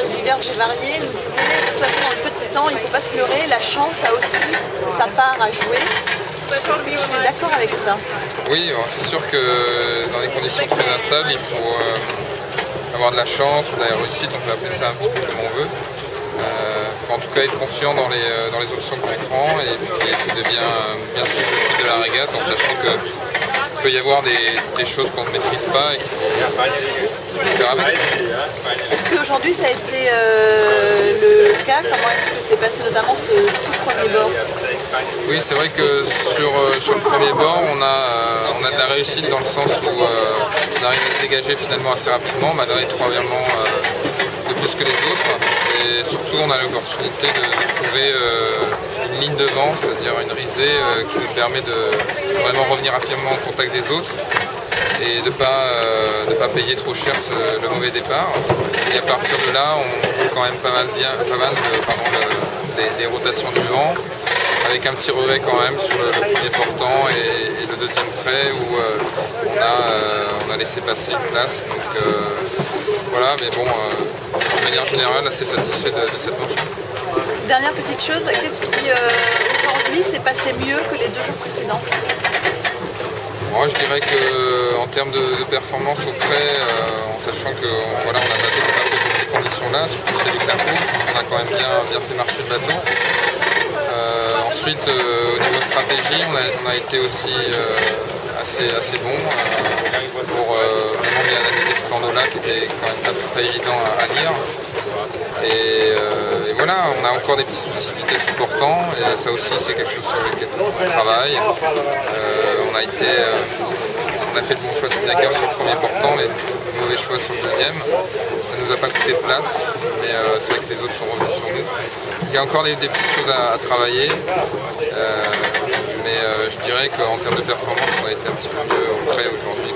diverses et variées, nous disait de toute façon dans le petit temps, il ne faut pas se leurrer, la chance a aussi sa part à jouer. Est-ce que tu es d'accord avec ça? Oui, c'est sûr que dans des conditions très instables, il faut avoir de la chance ou de la réussite, on peut appeler ça un petit peu comme on veut. Il faut en tout cas être confiant dans les options que tu prends et puis essayer de bien suivre le fil de la régate en sachant que il peut y avoir des choses qu'on ne maîtrise pas et qu'il faut faire avec. Est-ce qu'aujourd'hui ça a été le cas? Comment est-ce que s'est passé notamment ce tout premier bord? Oui, c'est vrai que sur le premier bord, on a de la réussite dans le sens où on arrive à se dégager finalement assez rapidement, malgré 3 virements de plus que les autres. Et surtout, on a l'opportunité de trouver une ligne de vent, c'est-à-dire une risée qui nous permet de vraiment revenir rapidement en contact des autres et de ne pas payer trop cher le mauvais départ. Et à partir de là, on joue quand même pas mal des rotations du vent, avec un petit regret quand même sur le premier portant et le deuxième prêt où on a laissé passer une place. Donc voilà, mais bon, de manière générale, assez satisfait de cette manche. Dernière petite chose, qu'est-ce qui aujourd'hui s'est passé mieux que les 2 jours précédents? Moi, je dirais qu'en termes de performance au prêt, en sachant que voilà, on a un bateau qui n'a pas fait toutes ces conditions-là, surtout celui de la cour, parce qu'on a quand même bien fait marcher le bateau. Ensuite, au niveau stratégie, on a été aussi assez bon pour vraiment bien analyser ce plan-là qui était quand même pas évident à lire. Et voilà, on a encore des petits soucis de vitesse importants et ça aussi c'est quelque chose sur lequel on travaille. On a fait le bon choix spinnaker sur le premier portant, mais le mauvais choix sur le deuxième. Ça ne nous a pas coûté de place, mais c'est vrai que les autres sont revenus sur nous. Il y a encore des petites choses à travailler, mais je dirais qu'en termes de performance, on a été un petit peu mieux au prêt aujourd'hui.